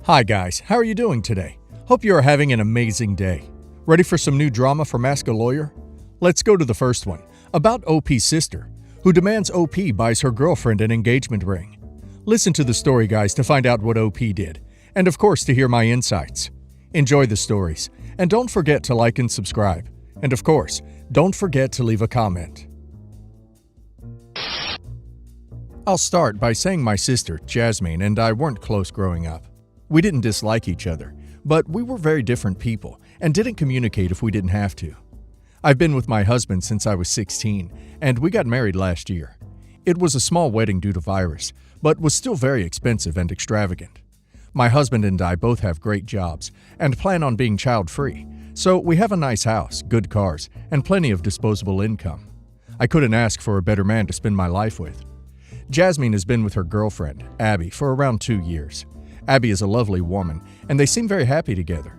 Hi guys, how are you doing today? Hope you are having an amazing day. Ready for some new drama from askalawyer? Let's go to the first one, about OP's sister, who demands OP buys her girlfriend an engagement ring. Listen to the story, guys, to find out what OP did, and of course to hear my insights. Enjoy the stories, and don't forget to like and subscribe. And of course, don't forget to leave a comment. I'll start by saying my sister, Jasmine, and I weren't close growing up. We didn't dislike each other, but we were very different people and didn't communicate if we didn't have to. I've been with my husband since I was 16, and we got married last year. It was a small wedding due to virus, but was still very expensive and extravagant. My husband and I both have great jobs and plan on being child-free, so we have a nice house, good cars, and plenty of disposable income. I couldn't ask for a better man to spend my life with. Jasmine has been with her girlfriend, Abby, for around 2 years. Abby is a lovely woman, and they seem very happy together.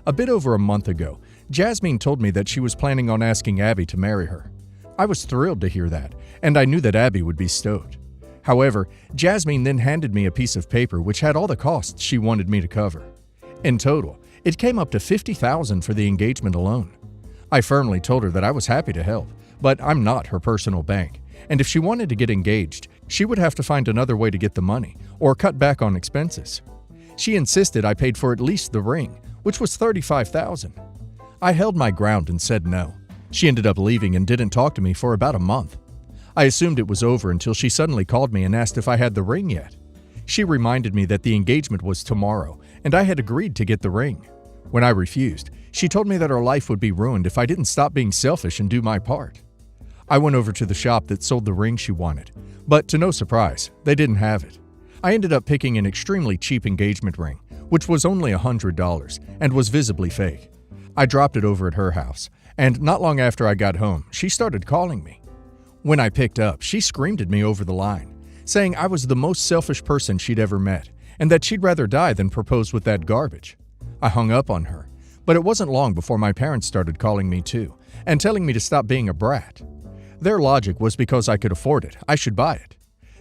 A bit over a month ago, Jasmine told me that she was planning on asking Abby to marry her. I was thrilled to hear that, and I knew that Abby would be stoked. However, Jasmine then handed me a piece of paper which had all the costs she wanted me to cover. In total, it came up to $50,000 for the engagement alone. I firmly told her that I was happy to help, but I'm not her personal bank, and if she wanted to get engaged, she would have to find another way to get the money or cut back on expenses. She insisted I paid for at least the ring, which was $35,000. I held my ground and said no. She ended up leaving and didn't talk to me for about a month. I assumed it was over until she suddenly called me and asked if I had the ring yet. She reminded me that the engagement was tomorrow, and I had agreed to get the ring. When I refused, she told me that her life would be ruined if I didn't stop being selfish and do my part. I went over to the shop that sold the ring she wanted, but to no surprise, they didn't have it. I ended up picking an extremely cheap engagement ring, which was only $100 and was visibly fake. I dropped it over at her house, and not long after I got home, she started calling me. When I picked up, she screamed at me over the line, saying I was the most selfish person she'd ever met, and that she'd rather die than propose with that garbage. I hung up on her, but it wasn't long before my parents started calling me too, and telling me to stop being a brat. Their logic was because I could afford it, I should buy it.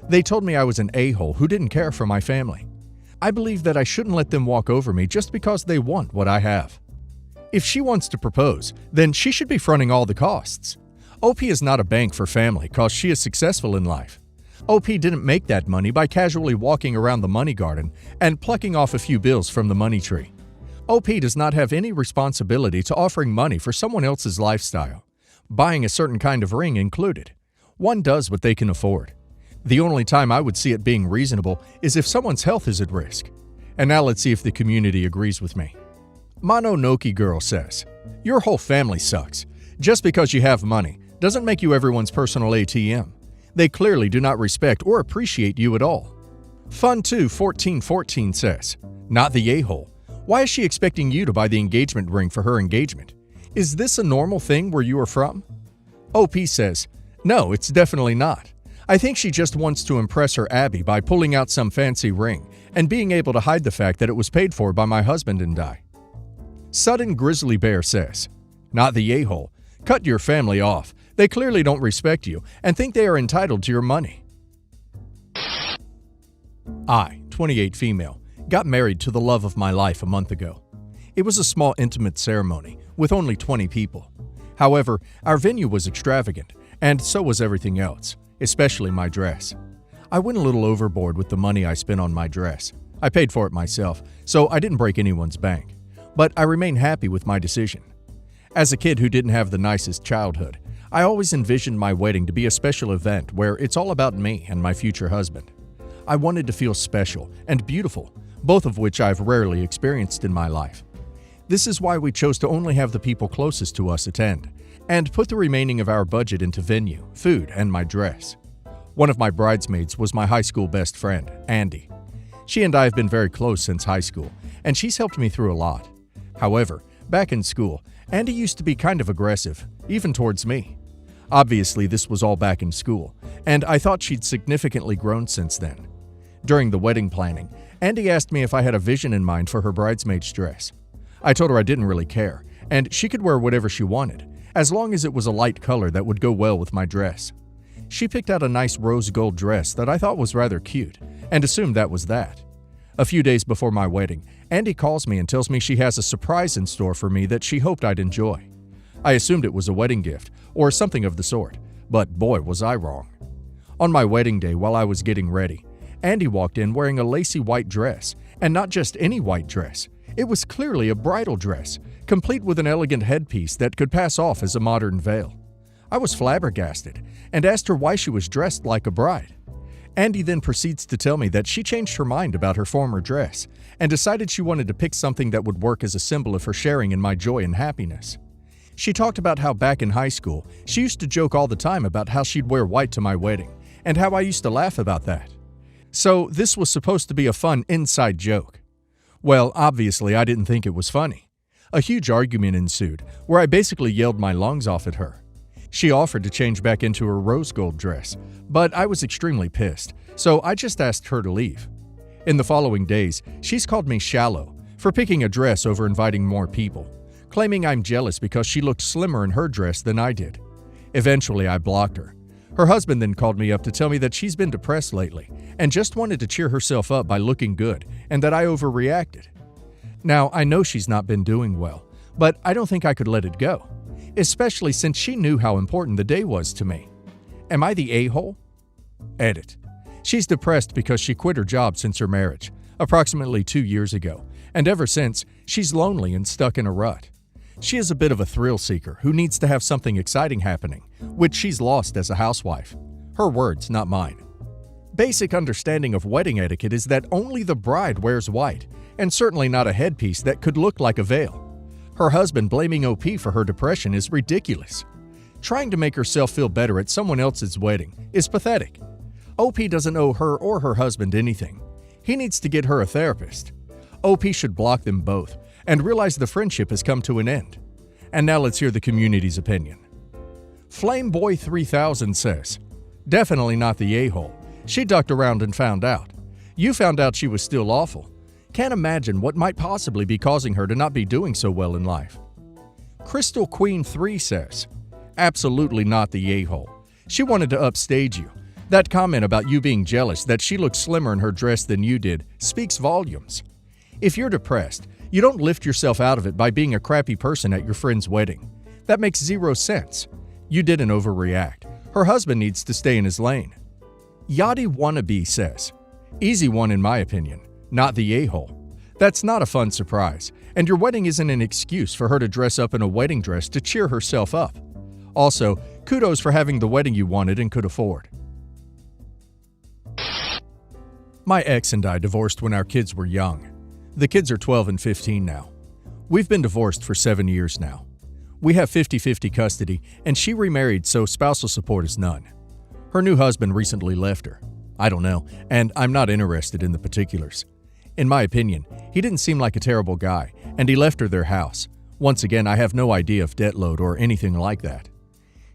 They told me I was an a-hole who didn't care for my family. I believe that I shouldn't let them walk over me just because they want what I have. If she wants to propose, then she should be fronting all the costs. OP is not a bank for family cause she is successful in life. OP didn't make that money by casually walking around the money garden and plucking off a few bills from the money tree. OP does not have any responsibility to offering money for someone else's lifestyle, buying a certain kind of ring included. One does what they can afford. The only time I would see it being reasonable is if someone's health is at risk. And now let's see if the community agrees with me. Mononoke Girl says, "Your whole family sucks. Just because you have money doesn't make you everyone's personal ATM. They clearly do not respect or appreciate you at all." Fun21414 says, "Not the a-hole. Why is she expecting you to buy the engagement ring for her engagement? Is this a normal thing where you are from?" OP says, "No, it's definitely not. I think she just wants to impress her Abby by pulling out some fancy ring and being able to hide the fact that it was paid for by my husband and I." Sudden Grizzly Bear says, "Not the a-hole. Cut your family off. They clearly don't respect you and think they are entitled to your money." I, 28 female, got married to the love of my life a month ago. It was a small intimate ceremony with only 20 people. However, our venue was extravagant, and so was everything else, especially my dress. I went a little overboard with the money I spent on my dress. I paid for it myself, so I didn't break anyone's bank. But I remain happy with my decision. As a kid who didn't have the nicest childhood, I always envisioned my wedding to be a special event where it's all about me and my future husband. I wanted to feel special and beautiful, both of which I've rarely experienced in my life. This is why we chose to only have the people closest to us attend, and put the remaining of our budget into venue, food, and my dress. One of my bridesmaids was my high school best friend, Andy. She and I have been very close since high school, and she's helped me through a lot. However, back in school, Andy used to be kind of aggressive, even towards me. Obviously, this was all back in school, and I thought she'd significantly grown since then. During the wedding planning, Andy asked me if I had a vision in mind for her bridesmaid's dress. I told her I didn't really care, and she could wear whatever she wanted, as long as it was a light color that would go well with my dress. She picked out a nice rose gold dress that I thought was rather cute, and assumed that was that. A few days before my wedding, Andy calls me and tells me she has a surprise in store for me that she hoped I'd enjoy. I assumed it was a wedding gift, or something of the sort, but boy was I wrong. On my wedding day, while I was getting ready, Andy walked in wearing a lacy white dress, and not just any white dress. It was clearly a bridal dress, complete with an elegant headpiece that could pass off as a modern veil. I was flabbergasted and asked her why she was dressed like a bride. Andy then proceeds to tell me that she changed her mind about her former dress and decided she wanted to pick something that would work as a symbol of her sharing in my joy and happiness. She talked about how back in high school, she used to joke all the time about how she'd wear white to my wedding and how I used to laugh about that. So this was supposed to be a fun inside joke. Well, obviously I didn't think it was funny. A huge argument ensued where I basically yelled my lungs off at her. She offered to change back into her rose gold dress, but I was extremely pissed, so I just asked her to leave. In the following days, she's called me shallow for picking a dress over inviting more people, claiming I'm jealous because she looked slimmer in her dress than I did. Eventually, I blocked her. Her husband then called me up to tell me that she's been depressed lately and just wanted to cheer herself up by looking good and that I overreacted. Now, I know she's not been doing well, but I don't think I could let it go, especially since she knew how important the day was to me. Am I the a-hole? Edit. She's depressed because she quit her job since her marriage, approximately 2 years ago, and ever since, she's lonely and stuck in a rut. She is a bit of a thrill seeker who needs to have something exciting happening, which she's lost as a housewife. Her words, not mine. Basic understanding of wedding etiquette is that only the bride wears white, and certainly not a headpiece that could look like a veil. Her husband blaming OP for her depression is ridiculous. Trying to make herself feel better at someone else's wedding is pathetic. OP doesn't owe her or her husband anything. He needs to get her a therapist. OP should block them both and realize the friendship has come to an end. And now let's hear the community's opinion. Flameboy 3000 says, definitely not the a-hole. She ducked around and found out. You found out she was still awful. Can't imagine what might possibly be causing her to not be doing so well in life. Crystal Queen 3 says, absolutely not the a-hole. She wanted to upstage you. That comment about you being jealous that she looked slimmer in her dress than you did speaks volumes. If you're depressed, you don't lift yourself out of it by being a crappy person at your friend's wedding. That makes zero sense. You didn't overreact. Her husband needs to stay in his lane. Yachty Wannabe says, easy one in my opinion, not the a-hole. That's not a fun surprise, and your wedding isn't an excuse for her to dress up in a wedding dress to cheer herself up. Also, kudos for having the wedding you wanted and could afford. My ex and I divorced when our kids were young. The kids are 12 and 15 now. We've been divorced for 7 years now. We have 50-50 custody, and she remarried, so spousal support is none. Her new husband recently left her. I don't know, and I'm not interested in the particulars. In my opinion, he didn't seem like a terrible guy, and he left her their house. Once again, I have no idea of debt load or anything like that.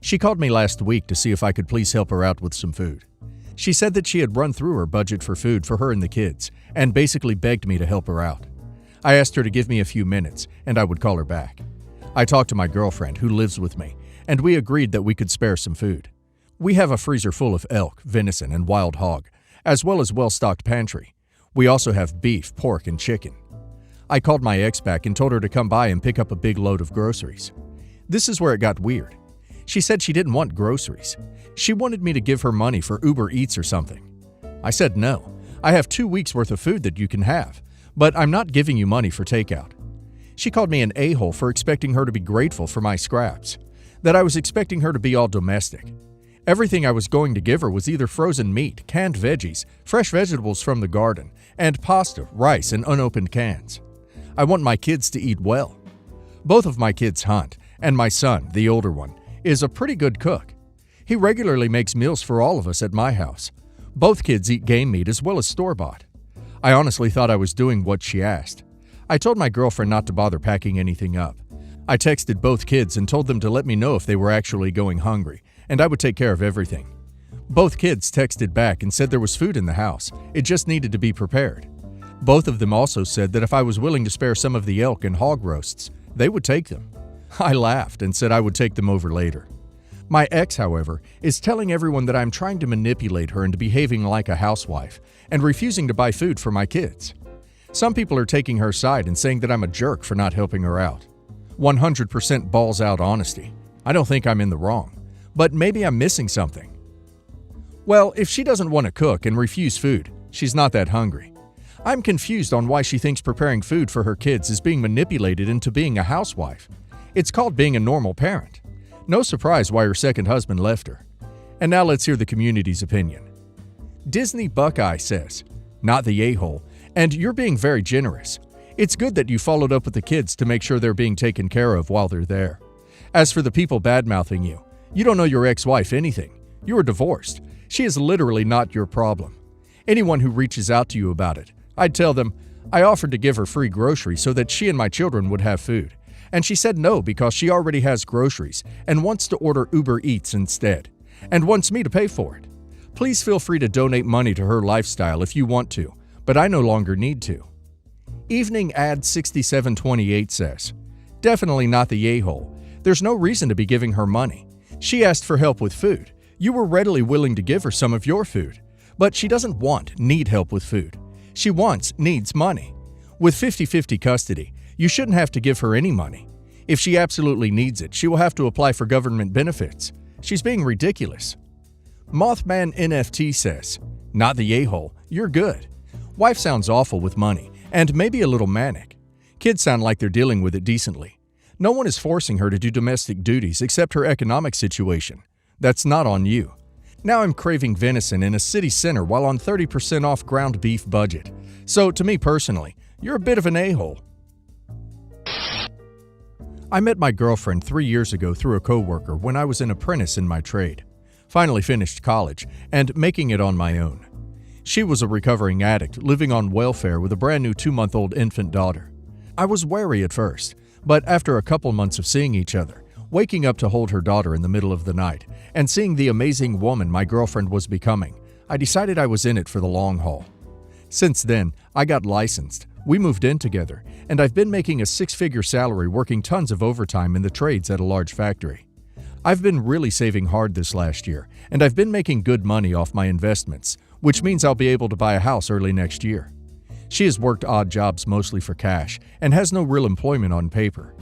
She called me last week to see if I could please help her out with some food. She said that she had run through her budget for food for her and the kids, and basically begged me to help her out. I asked her to give me a few minutes, and I would call her back. I talked to my girlfriend, who lives with me, and we agreed that we could spare some food. We have a freezer full of elk, venison, and wild hog, as well as well-stocked pantry. We also have beef, pork, and chicken. I called my ex back and told her to come by and pick up a big load of groceries. This is where it got weird. She said she didn't want groceries. She wanted me to give her money for Uber Eats or something. I said no. I have 2 weeks worth of food that you can have, but I'm not giving you money for takeout. She called me an a-hole for expecting her to be grateful for my scraps, that I was expecting her to be all domestic. Everything I was going to give her was either frozen meat, canned veggies, fresh vegetables from the garden, and pasta, rice, and unopened cans. I want my kids to eat well. Both of my kids hunt, and my son, the older one, is a pretty good cook. He regularly makes meals for all of us at my house. Both kids eat game meat as well as store-bought. I honestly thought I was doing what she asked. I told my girlfriend not to bother packing anything up. I texted both kids and told them to let me know if they were actually going hungry, and I would take care of everything. Both kids texted back and said there was food in the house, it just needed to be prepared. Both of them also said that if I was willing to spare some of the elk and hog roasts, they would take them. I laughed and said I would take them over later. My ex, however, is telling everyone that I'm trying to manipulate her into behaving like a housewife and refusing to buy food for my kids. Some people are taking her side and saying that I'm a jerk for not helping her out. 100% balls out honesty. I don't think I'm in the wrong, but maybe I'm missing something. Well, if she doesn't want to cook and refuse food, she's not that hungry. I'm confused on why she thinks preparing food for her kids is being manipulated into being a housewife. It's called being a normal parent. No surprise why her second husband left her. And now let's hear the community's opinion. Disney Buckeye says, "Not the a-hole, and you're being very generous. It's good that you followed up with the kids to make sure they're being taken care of while they're there. As for the people bad-mouthing you, you don't know your ex-wife anything. You are divorced. She is literally not your problem. Anyone who reaches out to you about it, I'd tell them, I offered to give her free groceries so that she and my children would have food. And she said no because she already has groceries and wants to order Uber Eats instead, and wants me to pay for it. Please feel free to donate money to her lifestyle if you want to, but I no longer need to." Evening Ad 6728 says, "Definitely not the a-hole. There's no reason to be giving her money. She asked for help with food. You were readily willing to give her some of your food. But she doesn't need help with food. She needs money. With 50-50 custody, you shouldn't have to give her any money. If she absolutely needs it, she will have to apply for government benefits. She's being ridiculous." Mothman NFT says, "Not the a-hole. You're good. Wife sounds awful with money, and maybe a little manic. Kids sound like they're dealing with it decently. No one is forcing her to do domestic duties except her economic situation. That's not on you. Now I'm craving venison in a city center while on 30% off ground beef budget. So to me personally, you're a bit of an a-hole." I met my girlfriend 3 years ago through a coworker when I was an apprentice in my trade. Finally finished college and making it on my own. She was a recovering addict living on welfare with a brand new 2-month-old infant daughter. I was wary at first, but after a couple months of seeing each other, waking up to hold her daughter in the middle of the night, and seeing the amazing woman my girlfriend was becoming, I decided I was in it for the long haul. Since then, I got licensed, we moved in together, and I've been making a 6-figure salary working tons of overtime in the trades at a large factory. I've been really saving hard this last year, and I've been making good money off my investments, which means I'll be able to buy a house early next year. She has worked odd jobs mostly for cash and has no real employment on paper.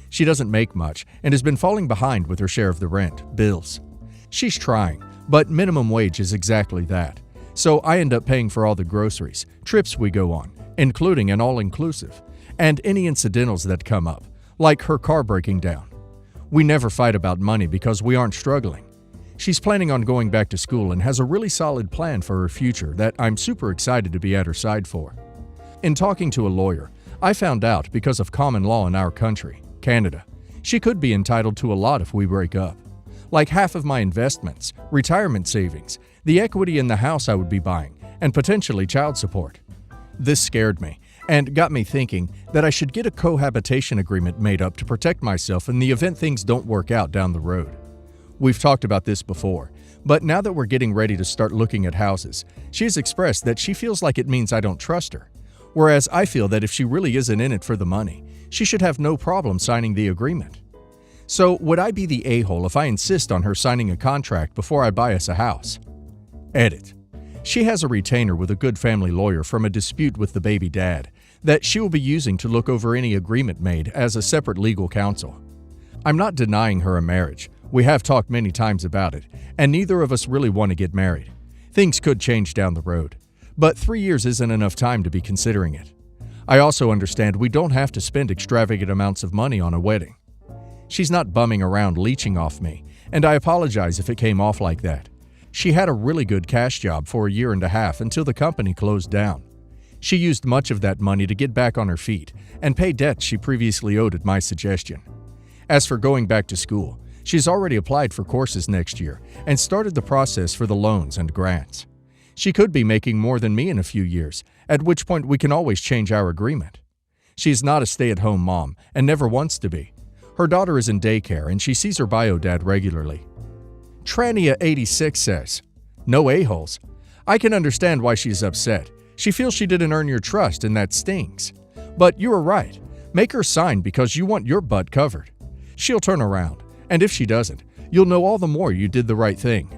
She doesn't make much and has been falling behind with her share of the rent, bills. She's trying, but minimum wage is exactly that. So I end up paying for all the groceries, trips we go on, including an all-inclusive, and any incidentals that come up, like her car breaking down. We never fight about money because we aren't struggling. She's planning on going back to school and has a really solid plan for her future that I'm super excited to be at her side for. In talking to a lawyer, I found out because of common law in our country, Canada, she could be entitled to a lot if we break up. Like half of my investments, retirement savings, the equity in the house I would be buying, and potentially child support. This scared me and got me thinking that I should get a cohabitation agreement made up to protect myself in the event things don't work out down the road. We've talked about this before, but now that we're getting ready to start looking at houses, she has expressed that she feels like it means I don't trust her. Whereas I feel that if she really isn't in it for the money, she should have no problem signing the agreement. So would I be the a-hole if I insist on her signing a contract before I buy us a house? Edit. She has a retainer with a good family lawyer from a dispute with the baby dad that she will be using to look over any agreement made as a separate legal counsel. I'm not denying her a marriage. We have talked many times about it, and neither of us really want to get married. Things could change down the road. But 3 years isn't enough time to be considering it. I also understand we don't have to spend extravagant amounts of money on a wedding. She's not bumming around leeching off me, and I apologize if it came off like that. She had a really good cash job for a year and a half until the company closed down. She used much of that money to get back on her feet and pay debts she previously owed at my suggestion. As for going back to school, she's already applied for courses next year and started the process for the loans and grants. She could be making more than me in a few years, at which point we can always change our agreement. She's not a stay-at-home mom and never wants to be. Her daughter is in daycare and she sees her bio dad regularly. Trania86 says, "No a-holes. I can understand why she's upset. She feels she didn't earn your trust and that stings. But you are right. Make her sign because you want your butt covered. She'll turn around, and if she doesn't, you'll know all the more you did the right thing."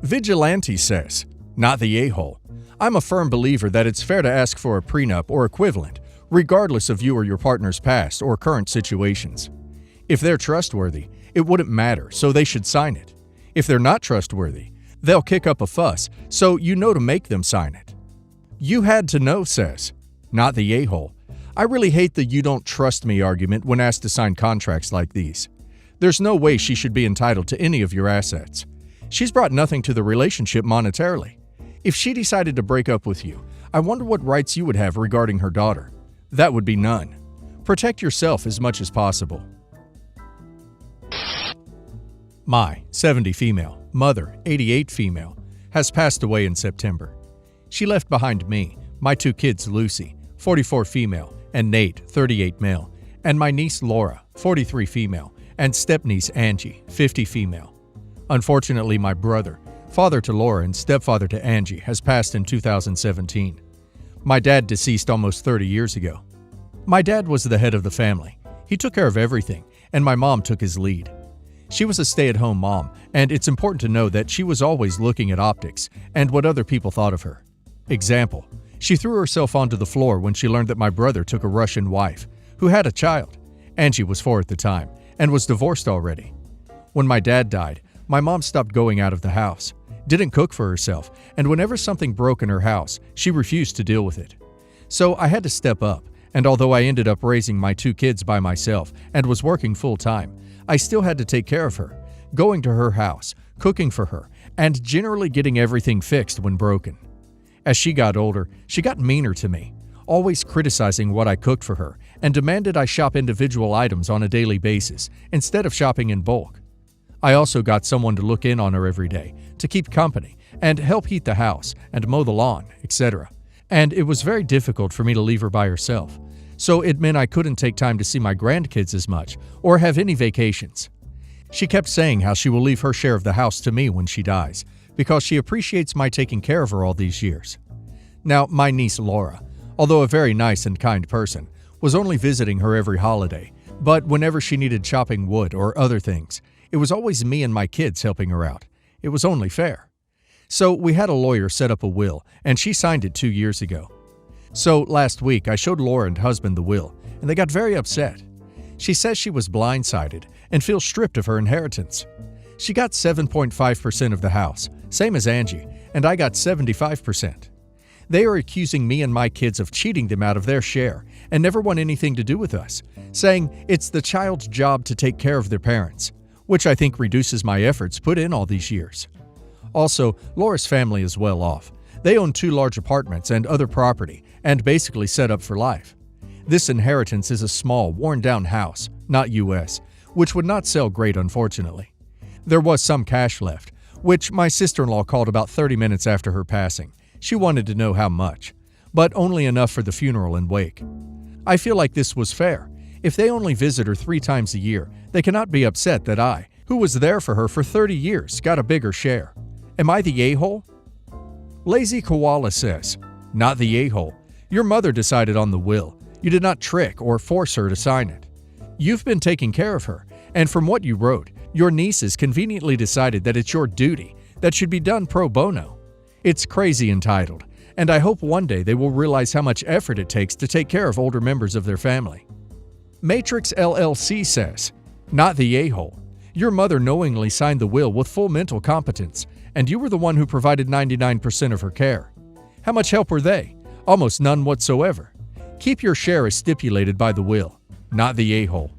Vigilante says, "Not the a-hole. I'm a firm believer that it's fair to ask for a prenup or equivalent, regardless of you or your partner's past or current situations. If they're trustworthy, it wouldn't matter, so they should sign it. If they're not trustworthy, they'll kick up a fuss, so you know to make them sign it. You had to know says, not the a-hole. I really hate the "you don't trust me" argument when asked to sign contracts like these. There's no way she should be entitled to any of your assets. She's brought nothing to the relationship monetarily. If she decided to break up with you, I wonder what rights you would have regarding her daughter. That would be none. Protect yourself as much as possible. My 70 female, mother 88 female, has passed away in September. She left behind me, my 2 kids Lucy, 44 female, and Nate, 38 male, and my niece Laura, 43 female, and stepniece Angie, 50 female. Unfortunately, my brother, father to Laura and stepfather to Angie, has passed in 2017. My dad deceased almost 30 years ago. My dad was the head of the family. He took care of everything, and my mom took his lead. She was a stay-at-home mom, and it's important to know that she was always looking at optics and what other people thought of her. Example, she threw herself onto the floor when she learned that my brother took a Russian wife, who had a child. Angie was 4 at the time, and was divorced already. When my dad died, my mom stopped going out of the house, didn't cook for herself, and whenever something broke in her house, she refused to deal with it. So I had to step up, and although I ended up raising my 2 kids by myself and was working full-time, I still had to take care of her, going to her house, cooking for her, and generally getting everything fixed when broken. As she got older, she got meaner to me, always criticizing what I cooked for her, and demanded I shop individual items on a daily basis instead of shopping in bulk. I also got someone to look in on her every day, to keep company, and help heat the house, and mow the lawn, etc. And it was very difficult for me to leave her by herself, so it meant I couldn't take time to see my grandkids as much, or have any vacations. She kept saying how she will leave her share of the house to me when she dies, because she appreciates my taking care of her all these years. Now, my niece Laura, although a very nice and kind person, was only visiting her every holiday, but whenever she needed chopping wood or other things, it was always me and my kids helping her out. It was only fair. So we had a lawyer set up a will, and she signed it 2 years ago. So last week I showed Laura and husband the will, and they got very upset. She says she was blindsided and feels stripped of her inheritance. She got 7.5% of the house, same as Angie, and I got 75%. They are accusing me and my kids of cheating them out of their share and never want anything to do with us, saying it's the child's job to take care of their parents, which I think reduces my efforts put in all these years. Also, Laura's family is well off. They own 2 large apartments and other property and basically set up for life. This inheritance is a small, worn-down house, not US, which would not sell great unfortunately. There was some cash left, which my sister-in-law called about 30 minutes after her passing. She wanted to know how much, but only enough for the funeral and wake. I feel like this was fair. If they only visit her 3 times a year, they cannot be upset that I, who was there for her for 30 years, got a bigger share. Am I the a-hole? Lazy Koala says, not the a-hole. Your mother decided on the will. You did not trick or force her to sign it. You've been taking care of her, and from what you wrote, your nieces conveniently decided that it's your duty that should be done pro bono. It's crazy entitled, and I hope one day they will realize how much effort it takes to take care of older members of their family. Matrix LLC says, not the a-hole. Your mother knowingly signed the will with full mental competence, and you were the one who provided 99% of her care. How much help were they? Almost none whatsoever. Keep your share as stipulated by the will, not the a-hole.